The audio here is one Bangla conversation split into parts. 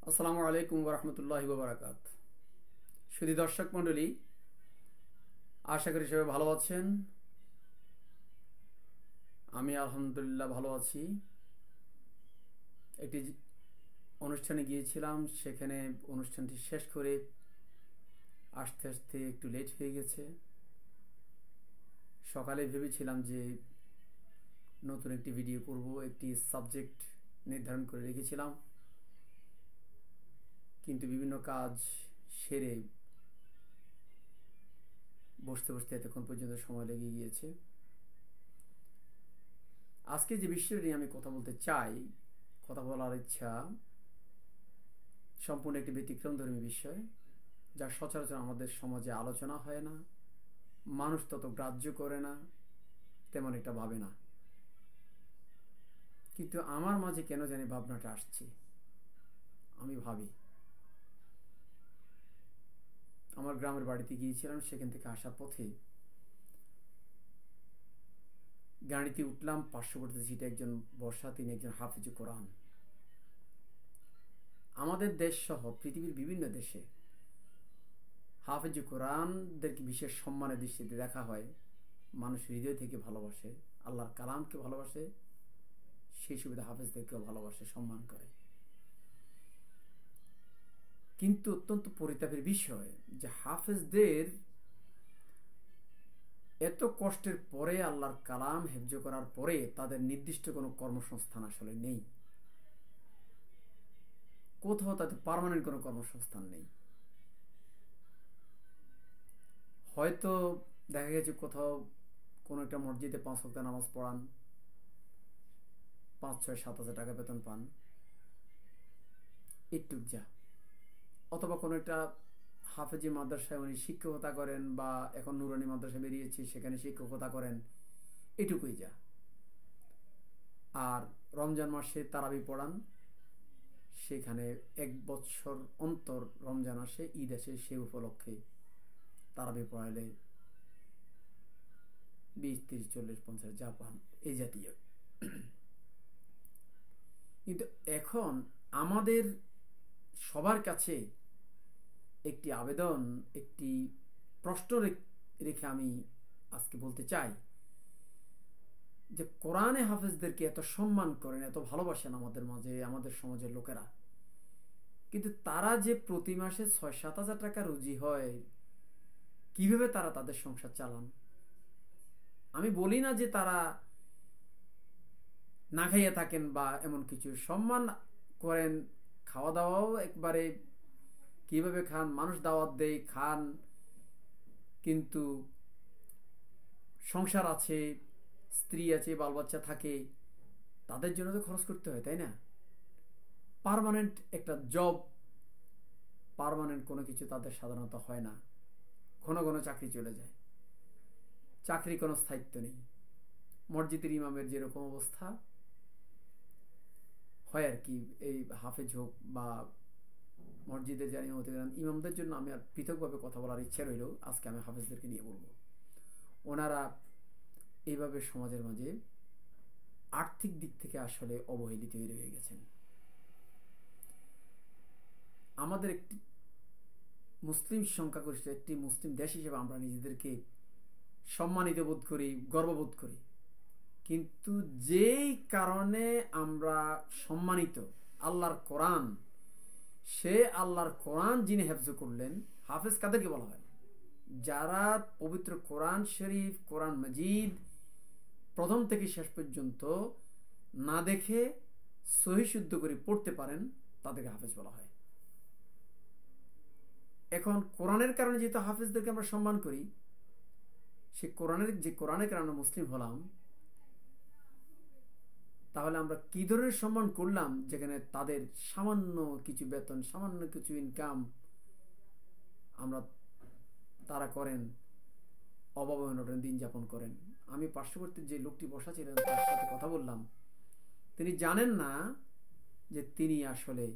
আসসালামু আলাইকুম ওয়া রাহমাতুল্লাহি ওয়া বারাকাতুহু। সুধী দর্শক মণ্ডলী, আশা করি সবাই ভালো আছেন। আমি আলহামদুলিল্লাহ ভালো আছি। একটি অনুষ্ঠানে গিয়েছিলাম, সেখানে অনুষ্ঠানটি শেষ করে আসতে আসতে একটু লেট হয়ে গেছে। সকালে ভেবেছিলাম যে নতুন একটি ভিডিও করব, একটি সাবজেক্ট নির্ধারণ করে রেখেছিলাম, কিন্তু বিভিন্ন কাজ সেরে বসতে বসতে এতক্ষণ পর্যন্ত সময় লেগে গিয়েছে। আজকে যে বিষয়টি নিয়ে আমি কথা বলতে চাই, কথা বলার ইচ্ছা, সম্পূর্ণ একটি ব্যতিক্রমধর্মী বিষয়, যা সচরাচর আমাদের সমাজে আলোচনা হয় না, মানুষ তত গ্রাহ্য করে না, তেমন একটা ভাবে না। কিন্তু আমার মাঝে কেন জানি ভাবনাটা আসছে। আমি ভাবি, আমার গ্রামের বাড়িতে গিয়েছিলাম, সেখান থেকে আসার পথে গাড়িতে উঠলাম, পার্শ্ববর্তী সিটে একজন বর্ষা, তিনি একজন হাফিজ কোরআন। আমাদের দেশ সহ পৃথিবীর বিভিন্ন দেশে হাফিজ কোরআনদেরকে বিশেষ সম্মানের দৃষ্টিতে দেখা হয়। মানুষ হৃদয় থেকে ভালোবাসে, আল্লাহর কালামকে ভালোবাসে, সেই সুবিধা হাফেজদেরকেও ভালোবাসে, সম্মান করে। কিন্তু অত্যন্ত পরিতাপের বিষয় যে হাফেজদের এত কষ্টের পরে, আল্লাহর কালাম হেফজ করার পরে, তাদের নির্দিষ্ট কোনো কর্মসংস্থান আসলে নেই। কোথাও তাদের পার্মানেন্ট কোনো কর্মসংস্থান নেই। হয়তো দেখা গেছে কোথাও কোনো একটা মসজিদে 5 ওয়াক্ত নামাজ পড়ান, 5, 6, 7 হাজার টাকা বেতন পান, একটু যা। অথবা কোনো একটা হাফেজি মাদ্রাসায় উনি শিক্ষকতা করেন, বা এখন নুরানি মাদ্রাসা বেরিয়েছে, সেখানে শিক্ষকতা করেন, এটুকুই যা। আর রমজান মাসে তারাবি পড়ান, সেখানে 1 বছর অন্তর রমজান আসে, ঈদ আসে, সে উপলক্ষে তারাবি পড়াইলে 20, 30, 40, 50 যা পান, এই জাতীয়। কিন্তু এখন আমাদের সবার কাছে একটি আবেদন, একটি প্রশ্ন রেখে আমি আজকে বলতে চাই যে কোরআনে হাফেজদেরকে এত সম্মান করেন, এত ভালোবাসেন আমাদের মাঝে, আমাদের সমাজের লোকেরা, কিন্তু তারা যে প্রতি মাসে 6-7 হাজার টাকা রুজি হয়, কিভাবে তারা তাদের সংসার চালান? আমি বলি না যে তারা না খাইয়ে থাকেন বা এমন কিছু, সম্মান করেন, খাওয়া দাওয়াও একবারে কিভাবে খান, মানুষ দাওয়াত দেয়, খান, কিন্তু সংসার আছে, স্ত্রী আছে, বাল বাচ্চা থাকে, তাদের জন্য তো খরচ করতে হয়, তাই না? পার্মানেন্ট একটা জব, পার্মানেন্ট কোনো কিছু তাদের সাধারণত হয় না। ঘন ঘন চাকরি চলে যায়, চাকরি কোনো স্থায়িত্ব নেই। মসজিদের ইমামের যেরকম অবস্থা হয় আর কি, এই হাফেজ হোক বা মসজিদের যারা ইমামতি করেন, ইমামদের জন্য আমি আর পৃথকভাবে কথা বলার ইচ্ছে রইল, আজকে আমি হাফেজদেরকে নিয়ে বলবো। ওনারা এইভাবে সমাজের মাঝে আর্থিক দিক থেকে আসলে অবহেলিত হয়ে গেছেন। আমাদের একটি মুসলিম সংখ্যাগরিষ্ঠ একটি মুসলিম দেশ হিসেবে আমরা নিজেদেরকে সম্মানিত বোধ করি, গর্ববোধ করি, কিন্তু যেই কারণে আমরা সম্মানিত, আল্লাহর কোরআন, সে আল্লাহর কোরআন যিনি হেফজ করলেন, হাফেজ কাদেরকে বলা হয়? যারা পবিত্র কোরআন শরীফ, কোরআন মজিদ প্রথম থেকে শেষ পর্যন্ত না দেখে সহি শুদ্ধ করে পড়তে পারেন, তাদেরকে হাফেজ বলা হয়। এখন কোরআনের কারণে যেহেতু হাফেজদেরকে আমরা সম্মান করি, সে কোরআনের কারণে মুসলিম হলাম, তাহলে আমরা কি ধরনের সম্মান করলাম, যেখানে তাদের সামান্য কিছু বেতন, সামান্য কিছু ইনকাম আমরা, তারা করেন, অভাব অনটন দিন যাপন করেন। আমি পার্শ্ববর্তী যে লোকটি বসা ছিলেন, তার সাথে কথা বললাম, তিনি জানেন না যে তিনি আসলে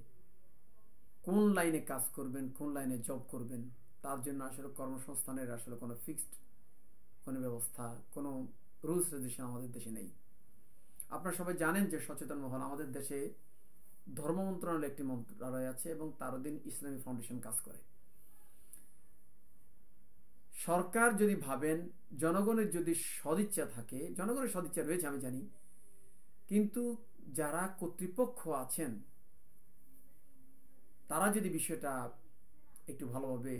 কোন লাইনে কাজ করবেন, কোন লাইনে জব করবেন। তার জন্য আসলে কর্মসংস্থানের আসলে কোনো ফিক্সড কোনো ব্যবস্থা, কোনো রুলস রেগুলেশন আমাদের দেশে নেই। আপনারা সবাই জানেন যে সচেতন মহল আমাদের দেশে ধর্ম মন্ত্রণালয়ের একটি মন্ত্রণালয় আছে এবং তার অধীন ইসলামী ফাউন্ডেশন কাজ করে। সরকার যদি ভাবেন, জনগণের যদি সদিচ্ছা থাকে, জনগণের সদিচ্ছা রয়েছে আমি জানি, কিন্তু যারা কর্তৃপক্ষ আছেন তারা যদি বিষয়টা একটু ভালোভাবে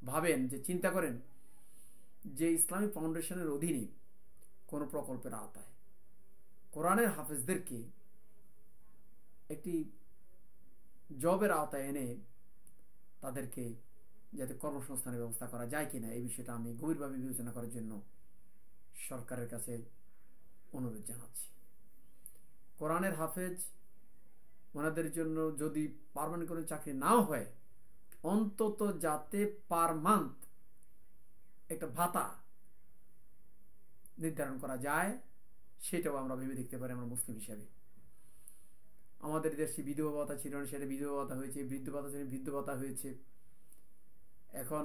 ভাবেন, যে চিন্তা করেন যে ইসলামী ফাউন্ডেশনের অধীনে কোনো প্রকল্পের আওতায় কোরআনের হাফেজদেরকে একটি জবের আওতায় এনে তাদেরকে যাতে কর্মসংস্থানের ব্যবস্থা করা যায় কিনা, এই বিষয়টা আমি গভীরভাবে বিবেচনা করার জন্য সরকারের কাছে অনুরোধ জানাচ্ছি। কোরআনের হাফেজ ওনাদের জন্য যদি পার্মানেন্ট কোনো চাকরি নাও হয়, অন্তত যাতে পার মান্থ একটা ভাতা নির্ধারণ করা যায়, সেটাও আমরা ভেবে দেখতে পারি আমরা মুসলিম হিসাবে। আমাদের দেশে বিধবা ভাতা ছিল না, সেটা বিধবা ভাতা হয়েছে, বৃদ্ধ ভাতা ছিল বৃদ্ধ ভাতা হয়েছে। এখন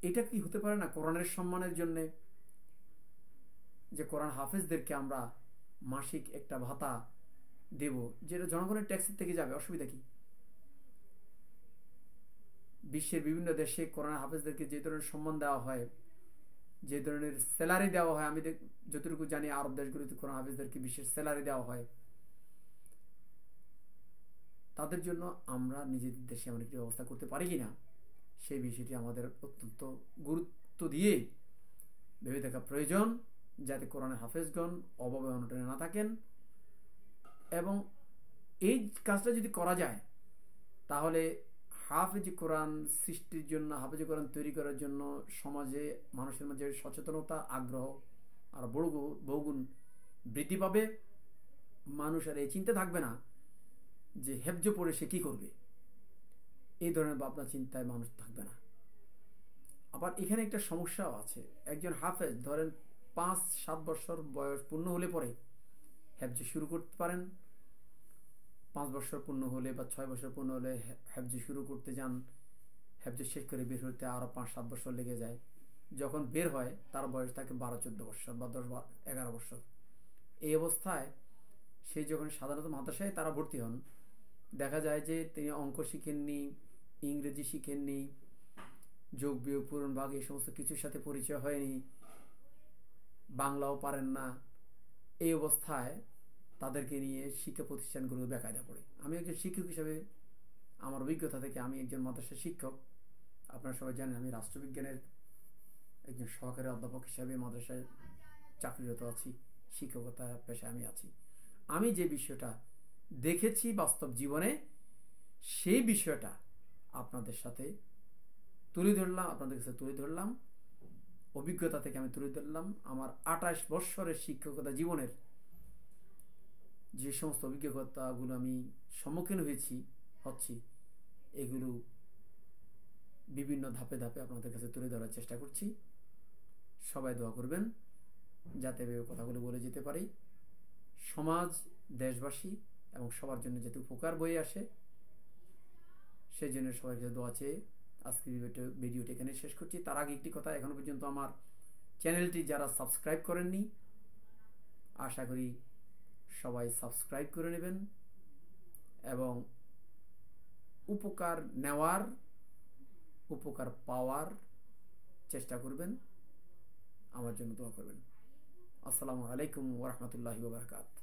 এটা কি হতে পারে না কোরআনের সম্মানের জন্য যে কোরআন হাফেজদেরকে আমরা মাসিক একটা ভাতা দেব, যেটা জনগণের ট্যাক্সের থেকে যাবে, অসুবিধা কি? বিশ্বের বিভিন্ন দেশে কোরআন হাফেজদেরকে যে ধরনের সম্মান দেওয়া হয়, যে ধরনের স্যালারি দেওয়া হয়, আমি যতটুকু জানি আরব দেশগুলিতে কোরআন হাফেজদেরকে বিশেষ স্যালারি দেওয়া হয়, তাদের জন্য আমরা নিজেদের দেশে এমন একটি ব্যবস্থা করতে পারি কিনা, সেই বিষয়টি আমাদের অত্যন্ত গুরুত্ব দিয়ে ভেবে দেখা প্রয়োজন, যাতে কোরআনের হাফেজগণ অভাবে অনটনে না থাকেন। এবং এই কাজটা যদি করা যায়, তাহলে হাফেজ কোরআন সৃষ্টির জন্য, হাফেজ কোরআন তৈরি করার জন্য সমাজে মানুষের মধ্যে সচেতনতা, আগ্রহ আর বহুগুণ বৃদ্ধি পাবে। মানুষ আর এই চিন্তা থাকবে না যে হেফজ পড়ে সে কি করবে, এই ধরনের ভাবনা চিন্তায় মানুষ থাকবে না। আবার এখানে একটা সমস্যাও আছে। একজন হাফেজ ধরেন 5-7 বছর বয়স পূর্ণ হলে পরে হেফজ শুরু করতে পারেন। 5 বছর পূর্ণ হলে বা 6 বছর পূর্ণ হলে হেফজ শুরু করতে যান, হেফজ শেষ করে বের হতে আরো 5-7 বছর লেগে যায়। যখন বের হয় তার বয়স থাকে 12-14 বছর বা 10-11 বছর। এই অবস্থায় সে যখন সাধারণত মাদ্রাসায় তারা ভর্তি হন, দেখা যায় যে তিনি অঙ্ক শিখেননি, ইংরেজি শিখেননি, যোগ বিয়োগ পূরণ ভাগ এই সমস্ত কিছুর সাথে পরিচয় হয়নি, বাংলাও পারেন না। এই অবস্থায় তাদেরকে নিয়ে শিক্ষা প্রতিষ্ঠানগুলো বেকায়দা পড়ে। আমি একজন শিক্ষক হিসাবে আমার অভিজ্ঞতা থেকে, আমি একজন মাদ্রাসা শিক্ষক, আপনারা সবাই জানেন আমি রাষ্ট্রবিজ্ঞানের একজন সহকারী অধ্যাপক হিসাবে মাদ্রাসায় চাকরিরত আছি, শিক্ষকতা পেশায় আমি আছি। আমি যে বিষয়টা দেখেছি বাস্তব জীবনে, সেই বিষয়টা আপনাদের সাথে তুলে ধরলাম, আপনাদের কাছে তুলে ধরলাম। অভিজ্ঞতা থেকে আমি তুলে ধরলাম আমার 28 বৎসরের শিক্ষকতা জীবনের যে সমস্ত অভিজ্ঞতাগুলো আমি সম্মুখীন হচ্ছি, এগুলো বিভিন্ন ধাপে ধাপে আপনাদের কাছে তুলে ধরার চেষ্টা করছি। সবাই দোয়া করবেন যাতে কথাগুলো বলে যেতে পারি, সমাজ, দেশবাসী এবং সবার জন্য যাতে উপকার বয়ে আসে, সেই জন্য সবাইকে দোয়া চেয়ে আজকের ভিডিওটি এখানে শেষ করছি। তার আগে একটি কথা, এখনো পর্যন্ত আমার চ্যানেলটি যারা সাবস্ক্রাইব করেননি, আশা করি সবাই সাবস্ক্রাইব করে নেবেন এবং উপকার নেওয়ার, উপকার পাওয়ার চেষ্টা করবেন। আমার জন্য দোয়া করবেন। আসসালামু আলাইকুম ওয়া রাহমাতুল্লাহি ওয়া বারাকাতুহু।